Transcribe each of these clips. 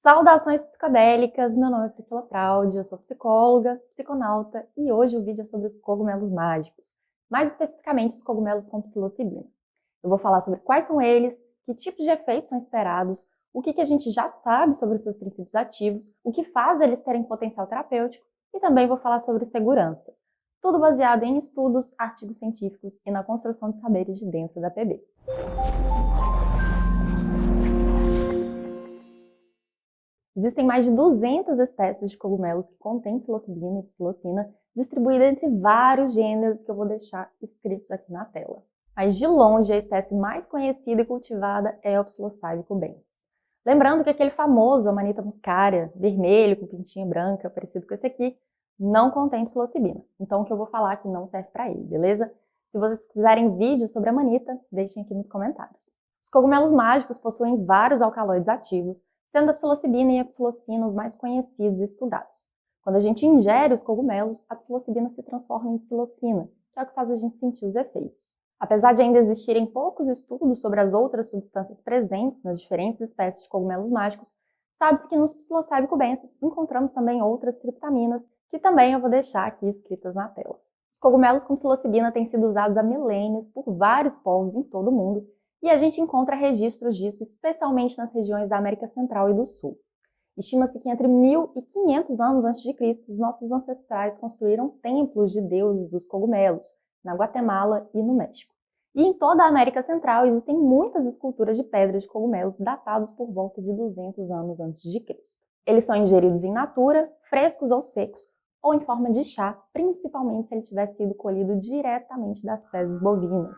Saudações psicodélicas, meu nome é Priscila Praud, eu sou psicóloga, psiconauta e hoje o vídeo é sobre os cogumelos mágicos, mais especificamente os cogumelos com psilocibina. Eu vou falar sobre quais são eles, que tipos de efeitos são esperados, o que a gente já sabe sobre os seus princípios ativos, o que faz eles terem potencial terapêutico e também vou falar sobre segurança. Tudo baseado em estudos, artigos científicos e na construção de saberes de dentro da PB. Existem mais de 200 espécies de cogumelos que contêm psilocibina e psilocina, distribuídas entre vários gêneros que eu vou deixar escritos aqui na tela. Mas de longe, a espécie mais conhecida e cultivada é o Psilocybe cubensis. Lembrando que aquele famoso Amanita muscaria, vermelho com pintinha branca, parecido com esse aqui, não contém psilocibina. Então o que eu vou falar aqui não serve para ele, beleza? Se vocês quiserem vídeos sobre a Amanita, deixem aqui nos comentários. Os cogumelos mágicos possuem vários alcaloides ativos, sendo a psilocibina e a psilocina os mais conhecidos e estudados. Quando a gente ingere os cogumelos, a psilocibina se transforma em psilocina, que é o que faz a gente sentir os efeitos. Apesar de ainda existirem poucos estudos sobre as outras substâncias presentes nas diferentes espécies de cogumelos mágicos, sabe-se que nos Psilocybe cubensis encontramos também outras triptaminas, que também eu vou deixar aqui escritas na tela. Os cogumelos com psilocibina têm sido usados há milênios por vários povos em todo o mundo, e a gente encontra registros disso especialmente nas regiões da América Central e do Sul. Estima-se que entre 1500 anos antes de Cristo, os nossos ancestrais construíram templos de deuses dos cogumelos, na Guatemala e no México. E em toda a América Central existem muitas esculturas de pedra de cogumelos datados por volta de 200 anos antes de Cristo. Eles são ingeridos in natura, frescos ou secos, ou em forma de chá, principalmente se ele tiver sido colhido diretamente das fezes bovinas,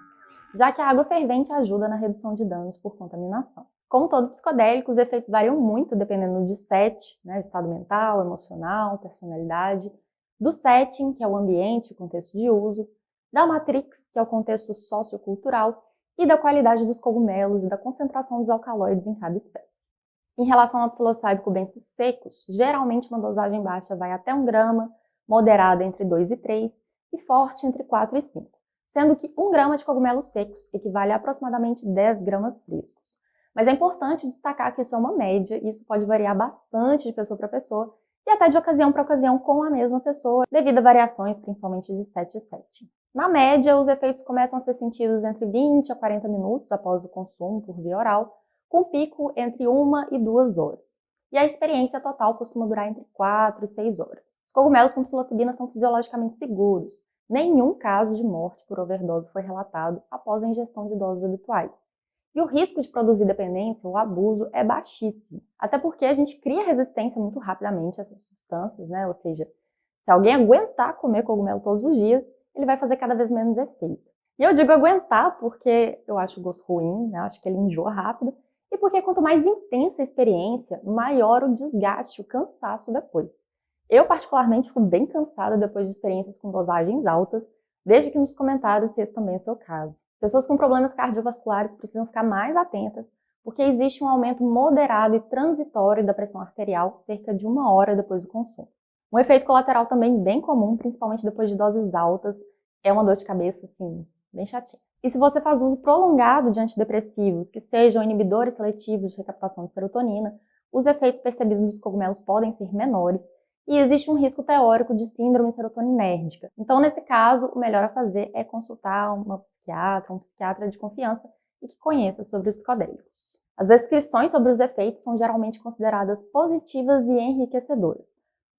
já que a água fervente ajuda na redução de danos por contaminação. Como todo psicodélico, os efeitos variam muito dependendo de set, estado mental, emocional, personalidade, do setting, que é o ambiente, o contexto de uso, da matrix, que é o contexto sociocultural, e da qualidade dos cogumelos e da concentração dos alcaloides em cada espécie. Em relação ao Psilocybe cubensis secos, geralmente uma dosagem baixa vai até 1 grama, moderada entre 2 e 3 e forte entre 4 e 5. Sendo que 1 grama de cogumelos secos equivale a aproximadamente 10 gramas frescos. Mas é importante destacar que isso é uma média e isso pode variar bastante de pessoa para pessoa e até de ocasião para ocasião com a mesma pessoa, devido a variações principalmente de set e set. Na média, os efeitos começam a ser sentidos entre 20 a 40 minutos após o consumo por via oral, com pico entre 1 e 2 horas. E a experiência total costuma durar entre 4 e 6 horas. Os cogumelos com psilocibina são fisiologicamente seguros. Nenhum caso de morte por overdose foi relatado após a ingestão de doses habituais. E o risco de produzir dependência ou abuso é baixíssimo, até porque a gente cria resistência muito rapidamente a essas substâncias, Ou seja, se alguém aguentar comer cogumelo todos os dias, ele vai fazer cada vez menos efeito. E eu digo aguentar porque eu acho o gosto ruim, acho que ele enjoa rápido, e porque quanto mais intensa a experiência, maior o desgaste, o cansaço depois. Eu, particularmente, fico bem cansada depois de experiências com dosagens altas. Deixe aqui nos comentários se esse também é seu caso. Pessoas com problemas cardiovasculares precisam ficar mais atentas, porque existe um aumento moderado e transitório da pressão arterial cerca de 1 hora depois do consumo. Um efeito colateral também bem comum, principalmente depois de doses altas, é uma dor de cabeça, assim, bem chatinha. E se você faz uso prolongado de antidepressivos, que sejam inibidores seletivos de recaptação de serotonina, os efeitos percebidos dos cogumelos podem ser menores, e existe um risco teórico de síndrome serotoninérgica. Então, nesse caso, o melhor a fazer é consultar uma psiquiatra, um psiquiatra de confiança e que conheça sobre os psicodélicos. As descrições sobre os efeitos são geralmente consideradas positivas e enriquecedoras.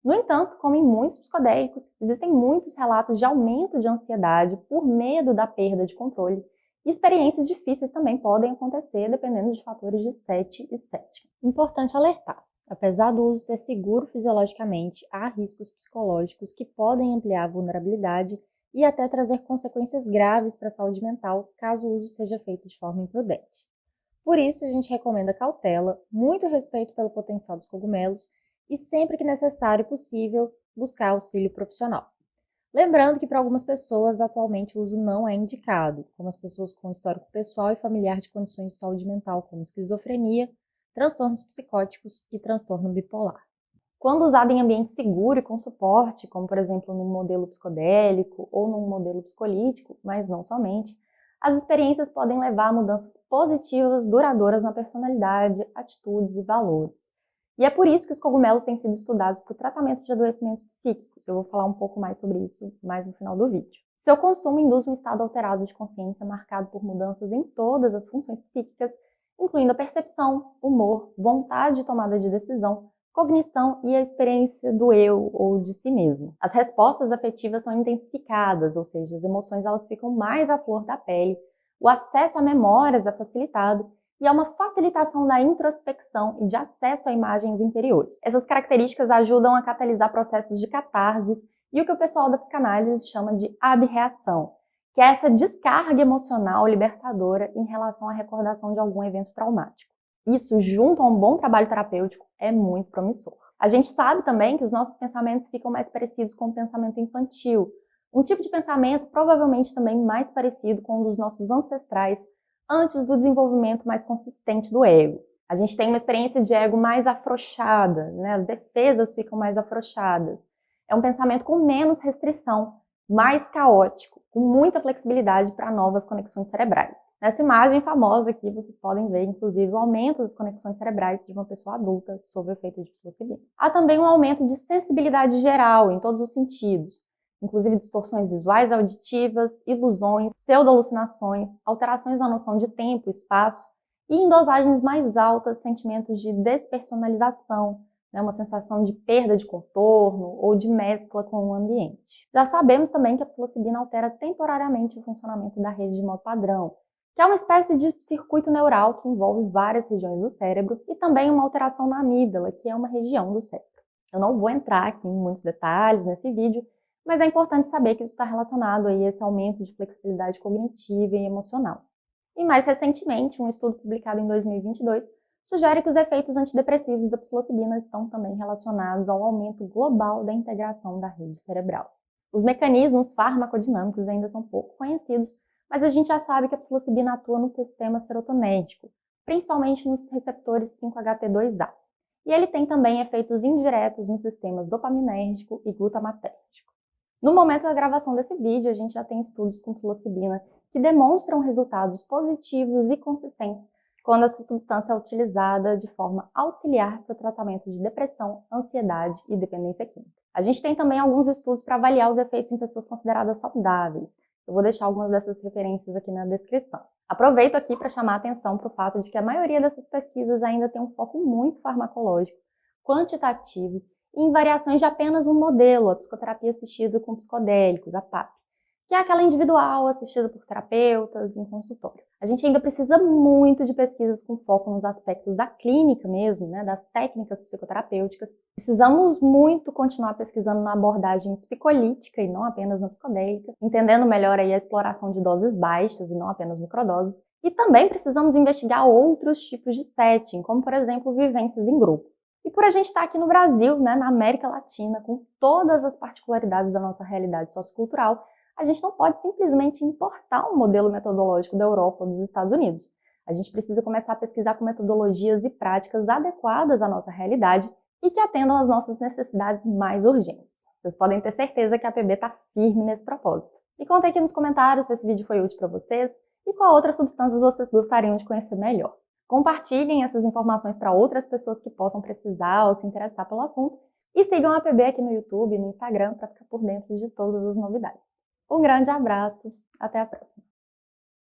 No entanto, como em muitos psicodélicos, existem muitos relatos de aumento de ansiedade por medo da perda de controle, e experiências difíceis também podem acontecer dependendo de fatores de set e setting. Importante alertar. Apesar do uso ser seguro fisiologicamente, há riscos psicológicos que podem ampliar a vulnerabilidade e até trazer consequências graves para a saúde mental, caso o uso seja feito de forma imprudente. Por isso, a gente recomenda cautela, muito respeito pelo potencial dos cogumelos e, sempre que necessário e possível, buscar auxílio profissional. Lembrando que para algumas pessoas, atualmente, o uso não é indicado, como as pessoas com histórico pessoal e familiar de condições de saúde mental, como esquizofrenia, transtornos psicóticos e transtorno bipolar. Quando usado em ambiente seguro e com suporte, como por exemplo num modelo psicodélico ou num modelo psicolítico, mas não somente, as experiências podem levar a mudanças positivas duradouras na personalidade, atitudes e valores. E é por isso que os cogumelos têm sido estudados para o tratamento de adoecimentos psíquicos. Eu vou falar um pouco mais sobre isso mais no final do vídeo. Seu consumo induz um estado alterado de consciência marcado por mudanças em todas as funções psíquicas, incluindo a percepção, humor, vontade de tomada de decisão, cognição e a experiência do eu ou de si mesmo. As respostas afetivas são intensificadas, ou seja, as emoções elas ficam mais à flor da pele, o acesso a memórias é facilitado e há uma facilitação da introspecção e de acesso a imagens interiores. Essas características ajudam a catalisar processos de catarse e o que o pessoal da psicanálise chama de abreação, que é essa descarga emocional libertadora em relação à recordação de algum evento traumático. Isso, junto a um bom trabalho terapêutico, é muito promissor. A gente sabe também que os nossos pensamentos ficam mais parecidos com o pensamento infantil, um tipo de pensamento provavelmente também mais parecido com um dos nossos ancestrais antes do desenvolvimento mais consistente do ego. A gente tem uma experiência de ego mais afrouxada, né? As defesas ficam mais afrouxadas. É um pensamento com menos restrição, mais caótico, com muita flexibilidade para novas conexões cerebrais. Nessa imagem famosa aqui, vocês podem ver, inclusive, o aumento das conexões cerebrais de uma pessoa adulta sob o efeito de psilocibina. Há também um aumento de sensibilidade geral, em todos os sentidos, inclusive distorções visuais, auditivas, ilusões, pseudo-alucinações, alterações na noção de tempo, espaço e, em dosagens mais altas, sentimentos de despersonalização, uma sensação de perda de contorno ou de mescla com o ambiente. Já sabemos também que a psilocibina altera temporariamente o funcionamento da rede de modo padrão, que é uma espécie de circuito neural que envolve várias regiões do cérebro e também uma alteração na amígdala, que é uma região do cérebro. Eu não vou entrar aqui em muitos detalhes nesse vídeo, mas é importante saber que isso está relacionado a esse aumento de flexibilidade cognitiva e emocional. E mais recentemente, um estudo publicado em 2022 sugere que os efeitos antidepressivos da psilocibina estão também relacionados ao aumento global da integração da rede cerebral. Os mecanismos farmacodinâmicos ainda são pouco conhecidos, mas a gente já sabe que a psilocibina atua no sistema serotonético, principalmente nos receptores 5-HT2A. E ele tem também efeitos indiretos nos sistemas dopaminérgico e glutamatérgico. No momento da gravação desse vídeo, a gente já tem estudos com psilocibina que demonstram resultados positivos e consistentes quando essa substância é utilizada de forma auxiliar para o tratamento de depressão, ansiedade e dependência química. A gente tem também alguns estudos para avaliar os efeitos em pessoas consideradas saudáveis. Eu vou deixar algumas dessas referências aqui na descrição. Aproveito aqui para chamar a atenção para o fato de que a maioria dessas pesquisas ainda tem um foco muito farmacológico, quantitativo e em variações de apenas um modelo, a psicoterapia assistida com psicodélicos, a PAP, que é aquela individual assistida por terapeutas em consultório. A gente ainda precisa muito de pesquisas com foco nos aspectos da clínica mesmo, das técnicas psicoterapêuticas. Precisamos muito continuar pesquisando na abordagem psicolítica e não apenas na psicodélica, entendendo melhor aí a exploração de doses baixas e não apenas microdoses. E também precisamos investigar outros tipos de setting, como por exemplo vivências em grupo. E por a gente estar aqui no Brasil, na América Latina, com todas as particularidades da nossa realidade sociocultural, a gente não pode simplesmente importar um modelo metodológico da Europa ou dos Estados Unidos. A gente precisa começar a pesquisar com metodologias e práticas adequadas à nossa realidade e que atendam às nossas necessidades mais urgentes. Vocês podem ter certeza que a PB está firme nesse propósito. Me contem aqui nos comentários se esse vídeo foi útil para vocês e qual outras substâncias vocês gostariam de conhecer melhor. Compartilhem essas informações para outras pessoas que possam precisar ou se interessar pelo assunto e sigam a PB aqui no YouTube e no Instagram para ficar por dentro de todas as novidades. Um grande abraço, até a próxima!